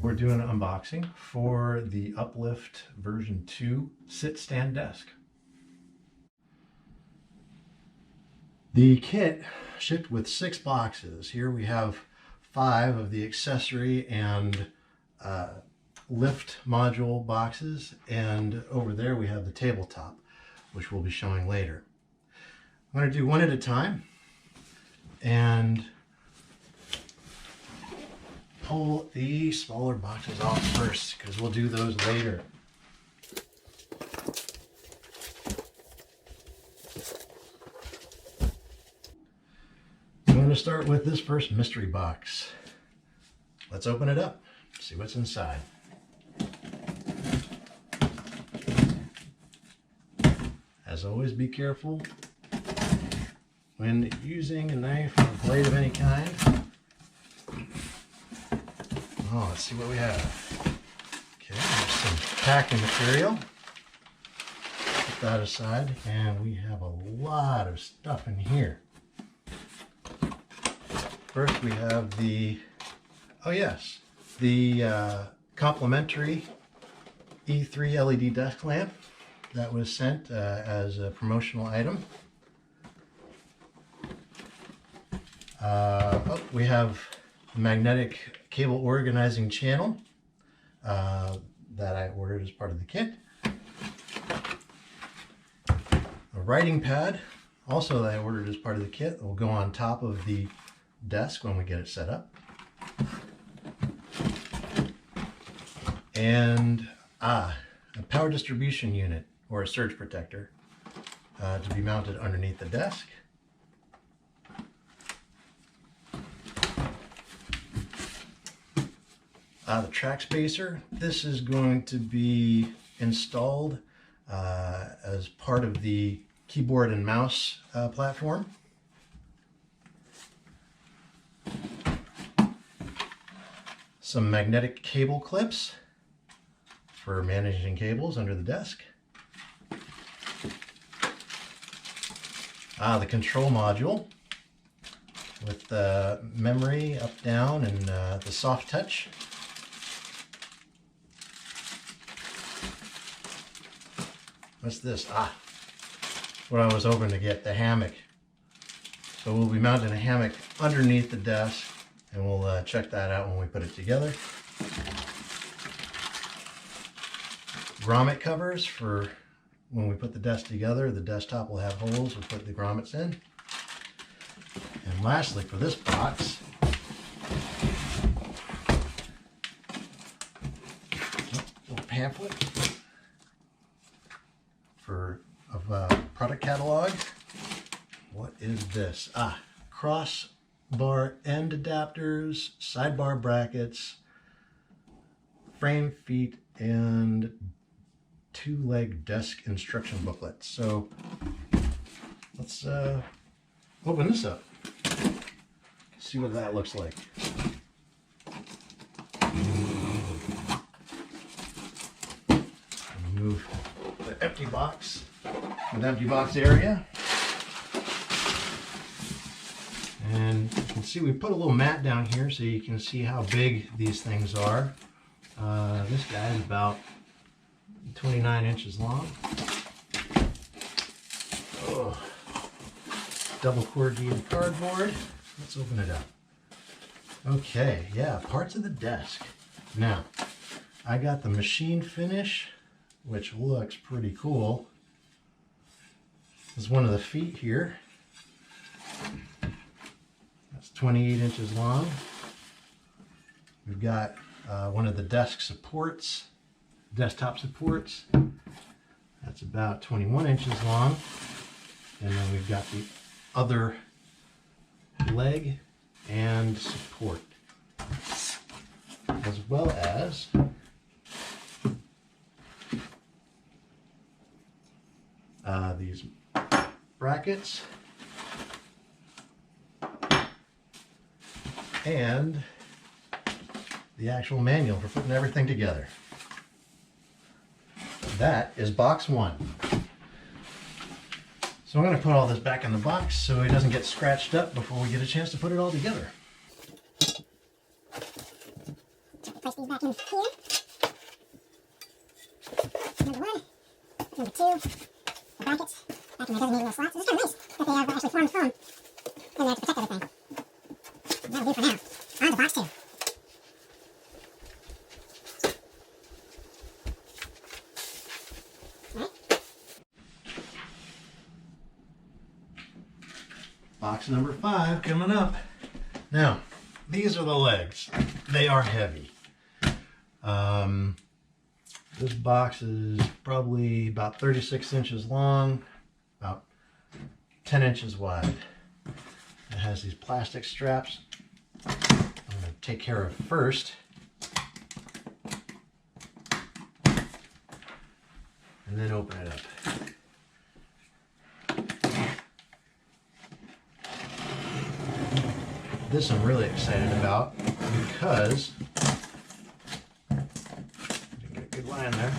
We're doing an unboxing for the Uplift version 2 sit-stand desk. The kit shipped with 6 boxes. Here we have 5 of the accessory and lift module boxes, and over there we have the tabletop, which we'll be showing later. I'm going to do one at a time and pull the smaller boxes off first, because we'll do those later. I'm going to start with this first mystery box. Let's open it up, see what's inside. As always, be careful when using a knife or a blade of any kind. Oh, let's see what we have. Okay, there's some packing material. Put that aside, and we have a lot of stuff in here. First we have the, the complimentary E3 LED desk lamp that was sent as a promotional item. We have the magnetic cable organizing channel that I ordered as part of the kit. A writing pad, also that I ordered as part of the kit, will go on top of the desk when we get it set up. And a power distribution unit, or a surge protector, to be mounted underneath the desk. The track spacer, this is going to be installed as part of the keyboard and mouse platform. Some magnetic cable clips for managing cables under the desk. The control module with the memory up, down, and the soft touch. What's this? What I was hoping to get, the hammock. So we'll be mounting a hammock underneath the desk, and we'll check that out when we put it together. Grommet covers for when we put the desk together. The desktop will have holes, we'll put the grommets in. And lastly, for this box, a little pamphlet of product catalog. What is this? Crossbar end adapters, sidebar brackets, frame feet, and 2-leg desk instruction booklet. So let's open this up, see what that looks like. Move the empty box, area. And you can see we put a little mat down here so you can see how big these things are. This guy is about 29 inches long. Oh, double corrugated cardboard. Let's open it up. Okay, yeah, parts of the desk. Now, I got the machine finish, which looks pretty cool. This is one of the feet here. That's 28 inches long. We've got one of the desk supports, desktop supports. That's about 21 inches long. And then we've got the other leg and support, as well as these brackets and the actual manual for putting everything together. That is box 1. So I'm going to put all this back in the box so it doesn't get scratched up before we get a chance to put it all together. place these back in here. Number 1. Number 2. The brackets back in the designated little slots. This is kind of nice that they have actually formed foam in there to protect everything. That'll do for now. On to box 2. Box number 5 coming up. Now, these are the legs. They are heavy. This box is probably about 36 inches long, about 10 inches wide. It has these plastic straps I'm going to take care of first. And then open it up. This I'm really excited about because get a good line there.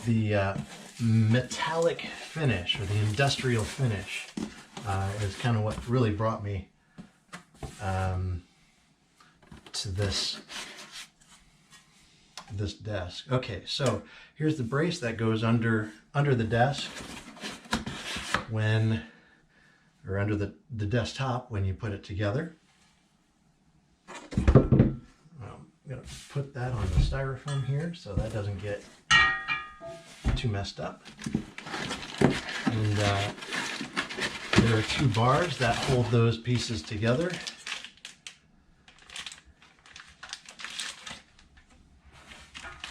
The metallic finish, or the industrial finish, is kind of what really brought me to this desk. Okay, so here's the brace that goes under the desk when, or under the desktop when you put it together. I'm going to put that on the styrofoam here so that doesn't get too messed up. And there are 2 bars that hold those pieces together.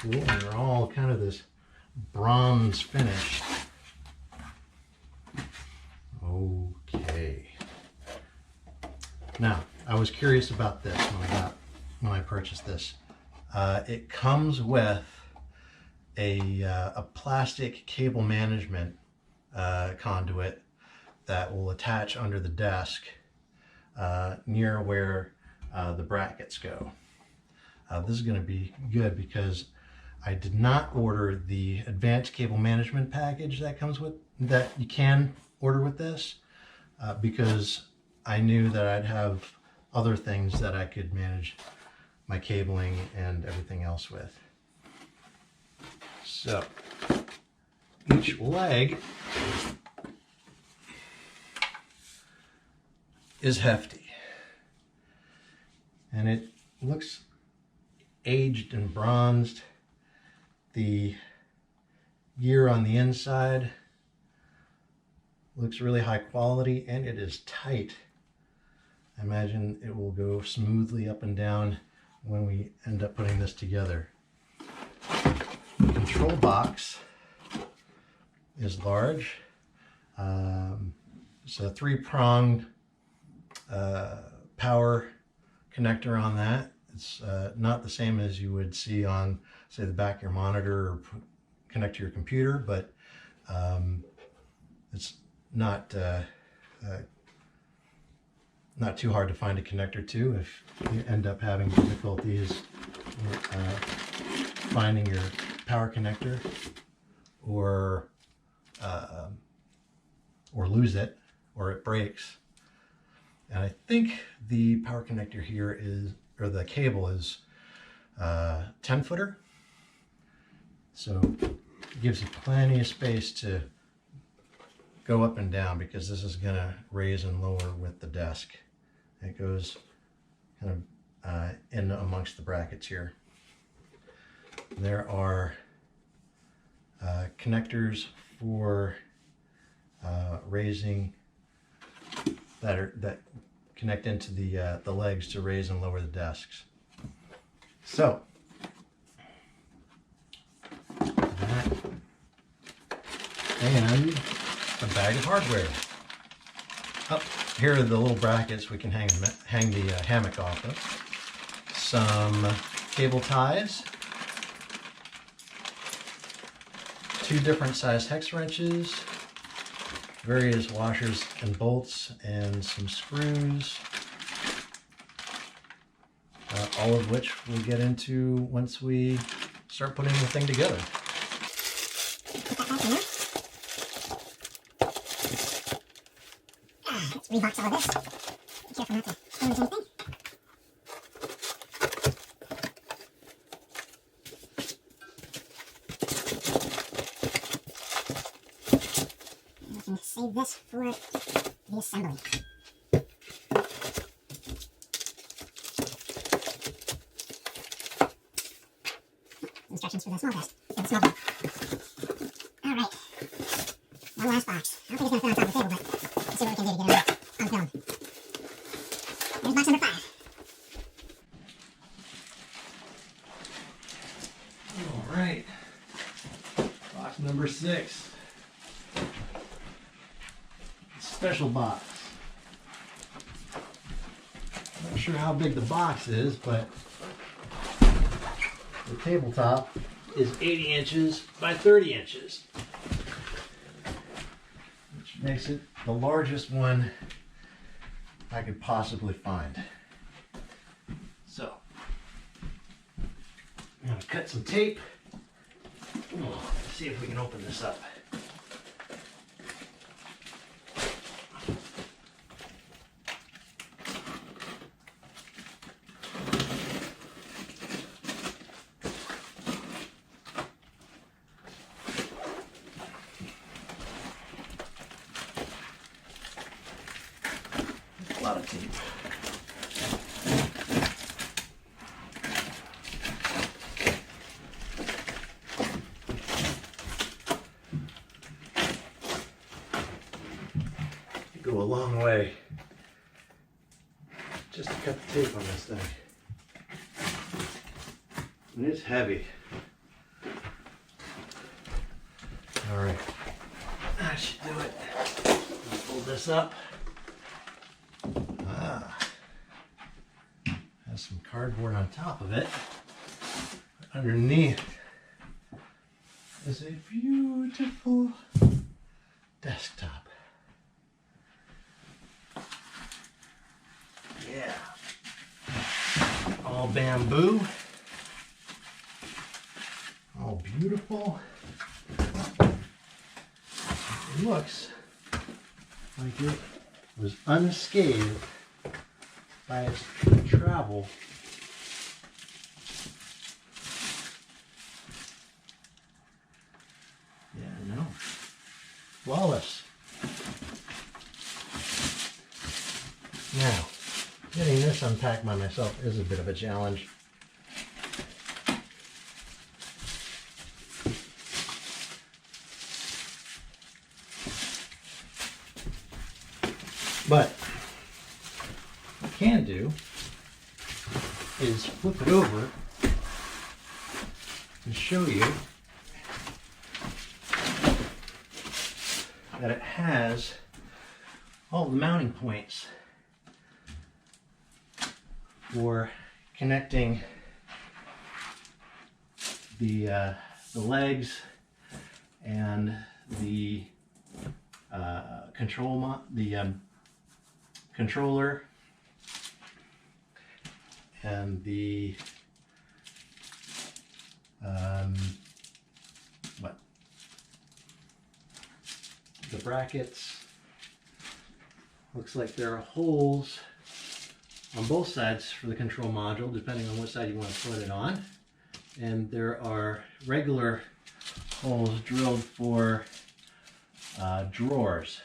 Cool, and they're all kind of this bronze finish. Okay. Now, I was curious about this when I purchased this. It comes with a plastic cable management conduit that will attach under the desk near where the brackets go. This is going to be good because I did not order the advanced cable management package that comes with, that you can order with this, because I knew that I'd have other things that I could manage my cabling and everything else with. So each leg is hefty, and it looks aged and bronzed. The gear on the inside looks really high quality, and it is tight. I imagine it will go smoothly up and down when we end up putting this together. The control box is large. It's a 3-pronged power connector on that. It's not the same as you would see on, say, the back of your monitor or connect to your computer, but it's not too hard to find a connector to if you end up having difficulties finding your power connector or lose it, or it breaks. And I think the power connector here is, or the cable is 10-footer. So it gives you plenty of space to go up and down, because this is going to raise and lower with the desk. It goes kind of in amongst the brackets here. There are connectors for raising that connect into the legs to raise and lower the desks. So that, and a bag of hardware. Up here are the little brackets we can hang the hammock off of. Some cable ties, 2 different size hex wrenches, various washers and bolts, and some screws, all of which we'll get into once we start putting the thing together. Let's rebox all of this. Be careful not to damage anything. save this for the assembly. Instructions for the small test. The small one. Alright. One last box. I don't think it's going to fit on top of the table, but let's see what we can do to get it unfilmed. Here's box number 5. Alright. Box number 6. Special box. Not sure how big the box is, but the tabletop is 80 inches by 30 inches, which makes it the largest one I could possibly find. So, I'm going to cut some tape. See if we can open this up. A lot of tape. You go a long way just to cut the tape on this thing. And it's heavy. All right, that should do it. Pull this up. Has some cardboard on top of it. Underneath is a beautiful desktop. Yeah. All bamboo. All beautiful. It looks like it was unscathed by its travel. Yeah, I know. Flawless. Now, getting this unpacked by myself is a bit of a challenge. But what I can do is flip it over and show you that it has all the mounting points for connecting the legs and the controller and the the brackets. Looks like there are holes on both sides for the control module, depending on what side you want to put it on. And there are regular holes drilled for drawers.